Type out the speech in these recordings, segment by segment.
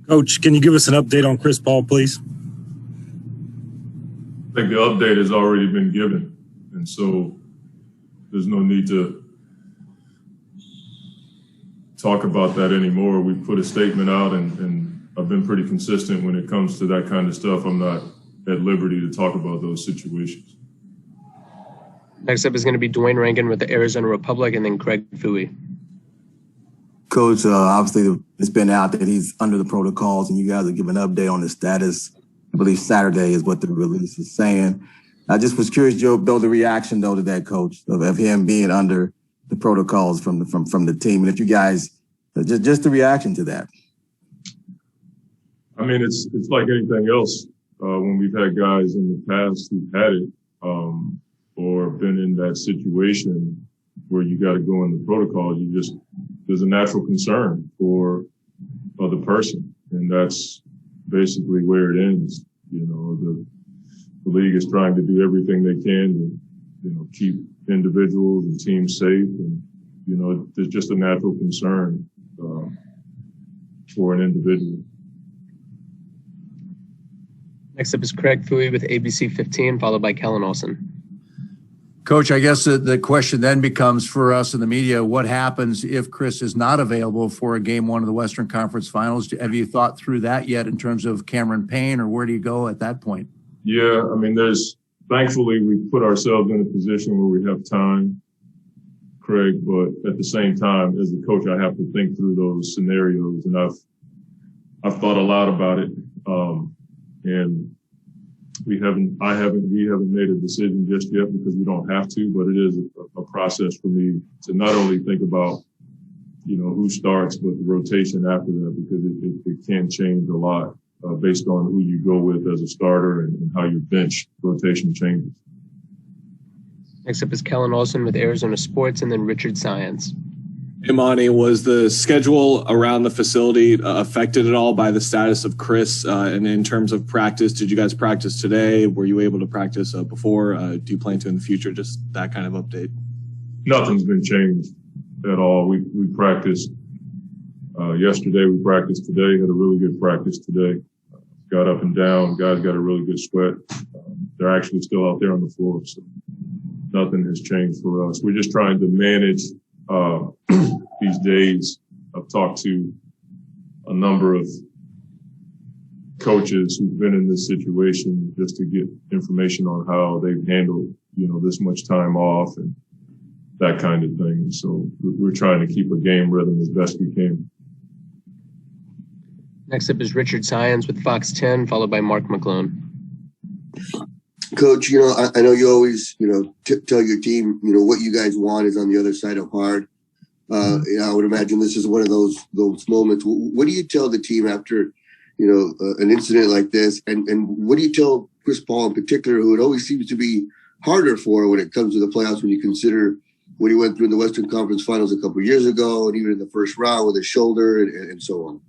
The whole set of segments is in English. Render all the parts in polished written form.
Coach, can you give us an update on Chris Paul, please? I think the update has already been given, and so there's no need to talk about that anymore. We put a statement out, and I've been pretty consistent when it comes to that kind of stuff. I'm not at liberty to talk about those situations. Next up is going to be Dwayne Rankin with the Arizona Republic, and then Craig Fouie. Coach, obviously it's been out that he's under the protocols, and you guys are giving an update on the status. I believe Saturday is what the release is saying. I just was curious, Joe, though, the reaction, though, to that, Coach, of him being under the protocols from the team. And if you guys, just the reaction to that. I mean, it's like anything else. When we've had guys in the past who've had it or been in that situation where you got to go in the protocols, there's a natural concern for the person. And that's basically where it ends. You know, the league is trying to do everything they can to, keep individuals and teams safe. And, there's just a natural concern for an individual. Next up is Craig Fouie with ABC 15, followed by Kellen Olson. Coach, I guess the question then becomes for us in the media, what happens if Chris is not available for a game one of the Western Conference Finals? Have you thought through that yet in terms of Cameron Payne, or where do you go at that point? Yeah, I mean, thankfully we put ourselves in a position where we have time, Craig, but at the same time, as a coach, I have to think through those scenarios, and I've thought a lot about it. And we haven't made a decision just yet because we don't have to, but it is a process for me to not only think about, who starts, but the rotation after that, because it can change a lot based on who you go with as a starter and how your bench rotation changes. Next up is Kellen Olson with Arizona Sports, and then Richard Science. Hey, Monty, was the schedule around the facility affected at all by the status of Chris? And in terms of practice, did you guys practice today? Were you able to practice before? Do you plan to in the future? Just that kind of update. Nothing's been changed at all. We practiced yesterday. We practiced today. Had a really good practice today. Got up and down. Guys got a really good sweat. They're actually still out there on the floor. So nothing has changed for us. We're just trying to manage these days. I've talked to a number of coaches who've been in this situation just to get information on how they've handled, this much time off and that kind of thing. So we're trying to keep a game rhythm as best we can. Next up is Richard Science with Fox 10, followed by Mark McClone. Coach, I know you always, tell your team, what you guys want is on the other side of hard. I would imagine this is one of those moments. What do you tell the team after, an incident like this? And what do you tell Chris Paul in particular, who it always seems to be harder for when it comes to the playoffs, when you consider what he went through in the Western Conference Finals a couple of years ago, and even in the first round with his shoulder and so on?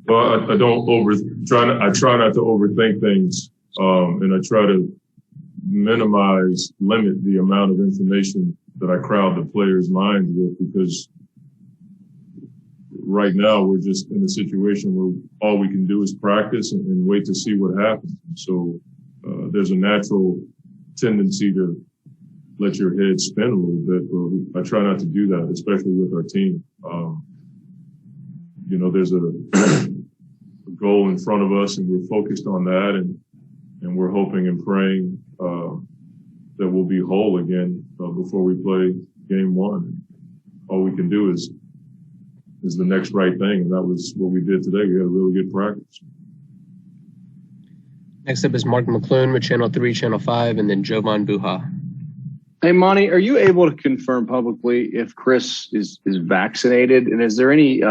Well, I try not to overthink things. And I try to limit the amount of information that I crowd the players' minds with, because right now we're just in a situation where all we can do is practice and wait to see what happens. So there's a natural tendency to let your head spin a little bit, but I try not to do that, especially with our team. There's a goal in front of us, and we're focused on that, and we're hoping and praying that we'll be whole again before we play game one. All we can do is the next right thing, and that was what we did today. We had a really good practice. Next up is Mark McClune with Channel 3, Channel 5, and then Jovan Buha. Hey, Monty, are you able to confirm publicly if Chris is vaccinated? And is there any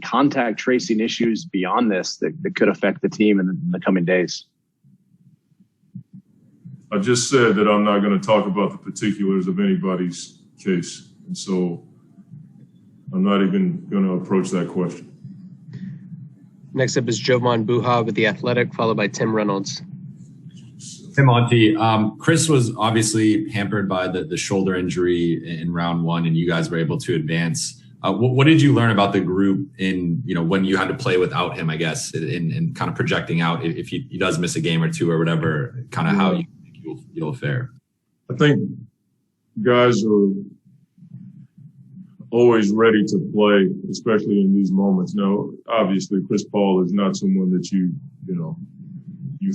contact tracing issues beyond this that could affect the team in the coming days? I just said that I'm not going to talk about the particulars of anybody's case. And so I'm not even going to approach that question. Next up is Jovan Buha with The Athletic, followed by Tim Reynolds. Hey, Monty. Chris was obviously hampered by the shoulder injury in round one, and you guys were able to advance. What did you learn about the group in, when you had to play without him, I guess, in kind of projecting out if he does miss a game or two or whatever, kind of how you'll fare? I think guys are always ready to play, especially in these moments. Now, obviously, Chris Paul is not someone that you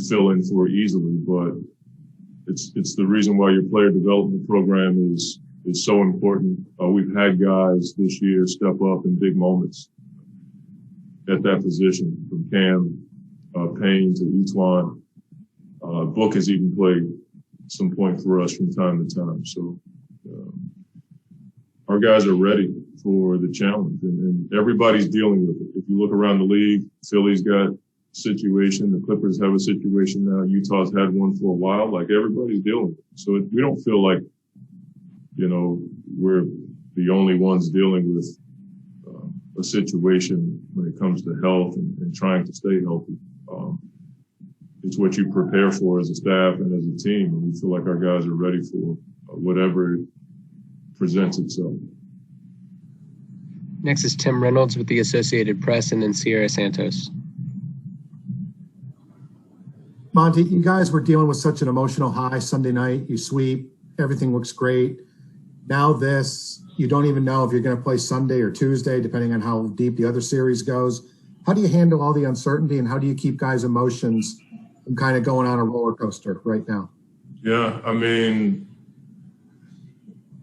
fill in for easily, but it's the reason why your player development program is so important. We've had guys this year step up in big moments at that position, from Cam, Payne to Etuan. Book has even played some point for us from time to time. So our guys are ready for the challenge, and everybody's dealing with it. If you look around the league, Philly's got a situation, the Clippers have a situation now, Utah's had one for a while. Like, everybody's dealing with it. So we don't feel like, we're the only ones dealing with a situation when it comes to health and trying to stay healthy. It's what you prepare for as a staff and as a team, and we feel like our guys are ready for whatever presents itself. Next is Tim Reynolds with the Associated Press, and then Sierra Santos. Monty, you guys were dealing with such an emotional high Sunday night. You sweep, everything looks great. Now this, you don't even know if you're going to play Sunday or Tuesday, depending on how deep the other series goes. How do you handle all the uncertainty, and how do you keep guys' emotions from kind of going on a roller coaster right now? Yeah, I mean,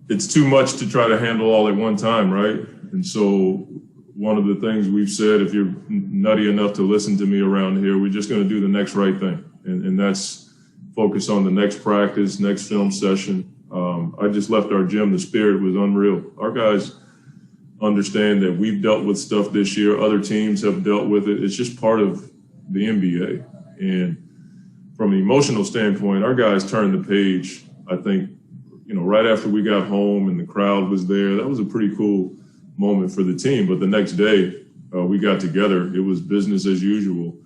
it's too much to try to handle all at one time, right? And so one of the things we've said, if you're nutty enough to listen to me around here, we're just going to do the next right thing. And that's focus on the next practice, next film session. I just left our gym. The spirit was unreal. Our guys understand that we've dealt with stuff this year. Other teams have dealt with it. It's just part of the NBA. And from an emotional standpoint, our guys turned the page, I think, right after we got home and the crowd was there. That was a pretty cool moment for the team. But the next day, we got together. It was business as usual,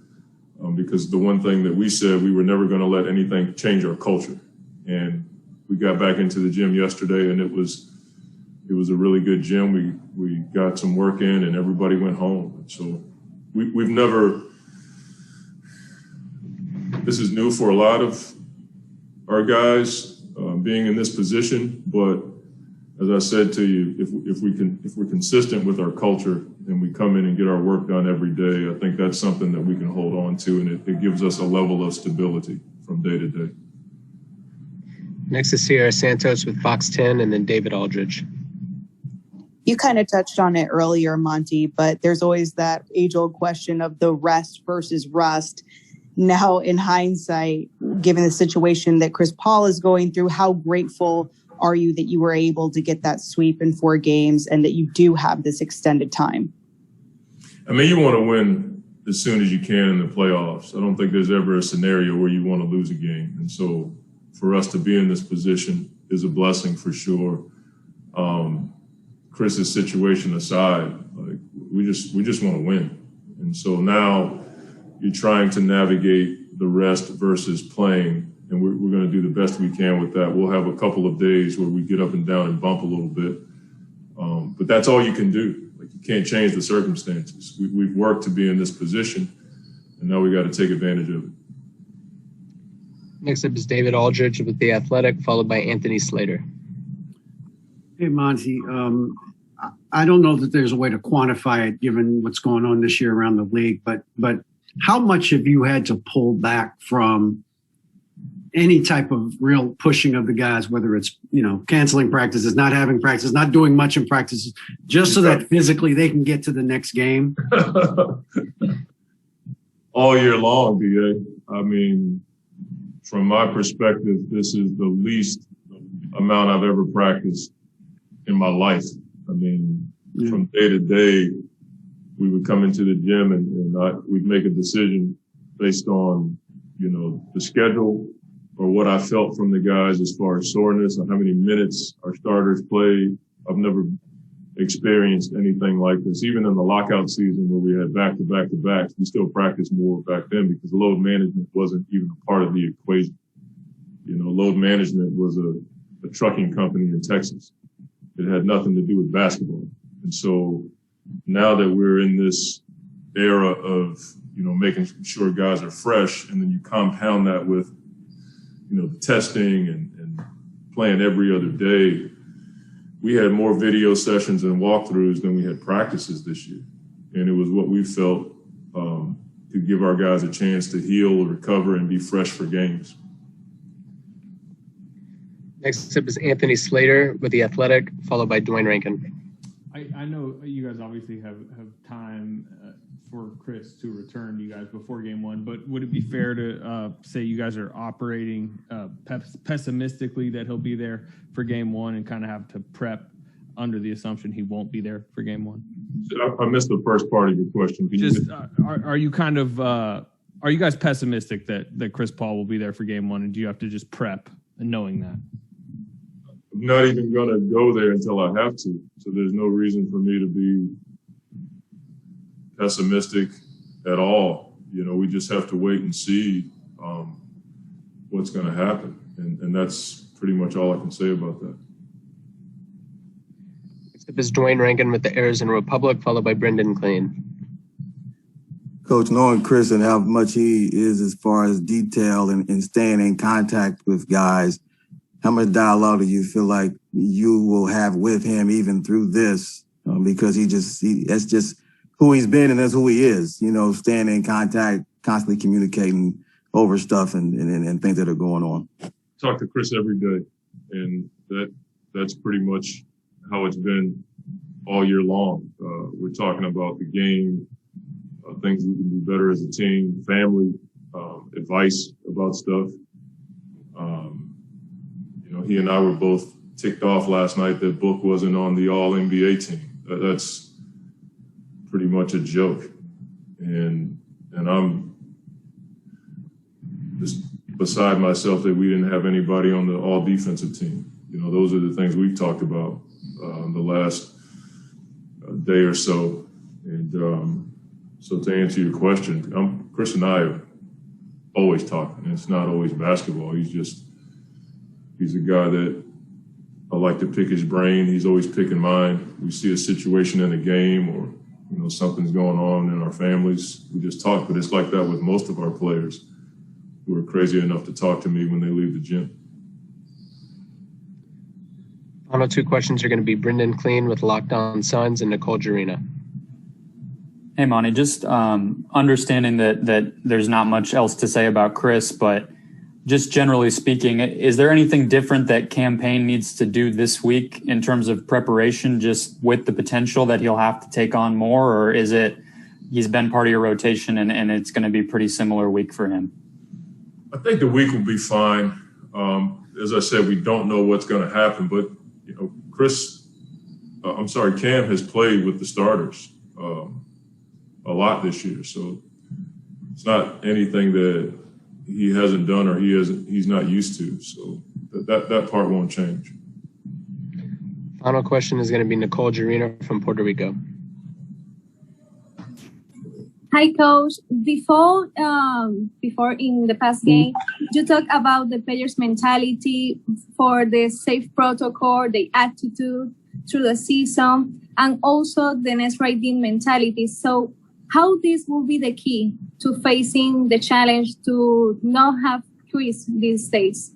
because the one thing that we said, we were never going to let anything change our culture. And we got back into the gym yesterday, and it was a really good gym. We got some work in, and everybody went home. So we've never. This is new for a lot of our guys being in this position, but as I said to you, if we're consistent with our culture and we come in and get our work done every day, I think that's something that we can hold on to, and it gives us a level of stability from day to day. Next is Sierra Santos with Fox 10, and then David Aldridge. You kind of touched on it earlier, Monty, but there's always that age-old question of the rest versus rust. Now, in hindsight, given the situation that Chris Paul is going through, how grateful are you that you were able to get that sweep in 4 games and that you do have this extended time? I mean, you want to win as soon as you can in the playoffs. I don't think there's ever a scenario where you want to lose a game. And so for us to be in this position is a blessing for sure. Chris's situation aside, like, we just want to win. And so now you're trying to navigate the rest versus playing, and we're going to do the best we can with that. We'll have a couple of days where we get up and down and bump a little bit, but that's all you can do. Like, you can't change the circumstances. We've worked to be in this position, and now we got to take advantage of it. Next up is David Aldridge with The Athletic, followed by Anthony Slater. Hey, Monty. I don't know that there's a way to quantify it given what's going on this year around the league, but how much have you had to pull back from any type of real pushing of the guys, whether it's, canceling practices, not having practice, not doing much in practices, just so that physically they can get to the next game? All year long, DA. I mean, from my perspective, this is the least amount I've ever practiced in my life. I mean, from day to day, we would come into the gym and we'd make a decision based on, the schedule or what I felt from the guys as far as soreness and how many minutes our starters played. I've never experienced anything like this. Even in the lockout season where we had back-to-back-to-backs, we still practiced more back then because load management wasn't even a part of the equation. Load management was a trucking company in Texas. It had nothing to do with basketball. And so now that we're in this era of, making sure guys are fresh, and then you compound that with, the testing and playing every other day, we had more video sessions and walkthroughs than we had practices this year. And it was what we felt could give our guys a chance to heal, recover, and be fresh for games. Next up is Anthony Slater with The Athletic, followed by Dwayne Rankin. I know you guys obviously have time for Chris to return to you guys before game one, but would it be fair to say you guys are operating pessimistically that he'll be there for game one and kind of have to prep under the assumption he won't be there for game one? I missed the first part of your question. Are you kind of are you guys pessimistic that Chris Paul will be there for game one, and do you have to just prep and knowing that? I'm not even going to go there until I have to. So there's no reason for me to be pessimistic at all. We just have to wait and see what's going to happen. And that's pretty much all I can say about that. Next up is Dwayne Rankin with the Arizona Republic, followed by Brendan Klein. Coach, knowing Chris and how much he is as far as detail and staying in contact with guys, how much dialogue do you feel like you will have with him even through this? Because that's just who he's been and that's who he is, staying in contact, constantly communicating over stuff and things that are going on. Talk to Chris every day, and that's pretty much how it's been all year long. We're talking about the game, things we can do better as a team, family, advice about stuff. He and I were both ticked off last night that Book wasn't on the All-NBA team. That's pretty much a joke. And I'm just beside myself that we didn't have anybody on the all-defensive team. Those are the things we've talked about the last day or so. And so to answer your question, Chris and I are always talking. It's not always basketball. He's a guy that I like to pick his brain. He's always picking mine. We see a situation in a game or, something's going on in our families. We just talk, but it's like that with most of our players who are crazy enough to talk to me when they leave the gym. Final two questions are going to be Brendan Klein with Locked On Suns and Nicole Jarina. Hey, Monty, just understanding that there's not much else to say about Chris, but just generally speaking, is there anything different that Payne needs to do this week in terms of preparation, just with the potential that he'll have to take on more? Or is it he's been part of your rotation and it's going to be a pretty similar week for him? I think the week will be fine. As I said, we don't know what's going to happen, but, Cam has played with the starters a lot this year. So it's not anything that he hasn't done or he's not used to. So that part won't change. Final question is going to be Nicole Jarina from Puerto Rico. Hi, Coach. Before in the past game, you talked about the players' mentality for the safe protocol, the attitude through the season, and also the next riding mentality. So how this will be the key to facing the challenge to not have Chris these days?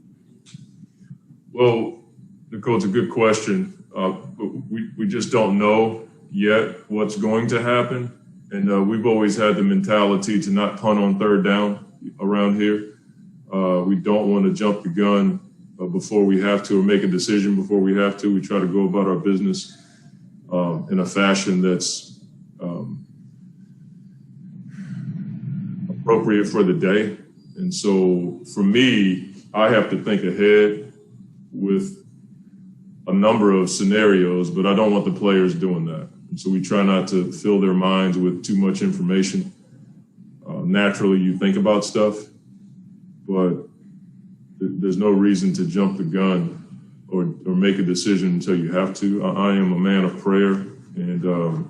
Well, Nicole, it's a good question. We just don't know yet what's going to happen. And we've always had the mentality to not punt on third down around here. We don't want to jump the gun before we have to or make a decision before we have to. We try to go about our business in a fashion that's appropriate for the day. And so for me, I have to think ahead with a number of scenarios, but I don't want the players doing that. And so we try not to fill their minds with too much information. Naturally, you think about stuff, but there's no reason to jump the gun or make a decision until you have to. I am a man of prayer, and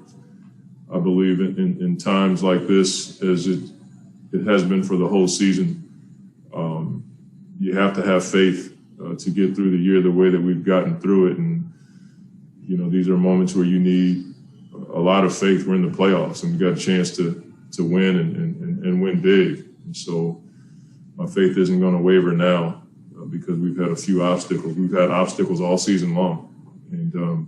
I believe in times like this, as it has been for the whole season, you have to have faith to get through the year the way that we've gotten through it. And, these are moments where you need a lot of faith. We're in the playoffs, and we got a chance to win and win big. And so my faith isn't going to waver now because we've had a few obstacles. We've had obstacles all season long, and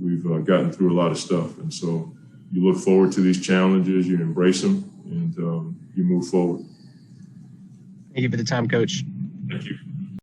we've gotten through a lot of stuff. And so you look forward to these challenges, you embrace them, and you move forward. Thank you for the time, Coach. Thank you.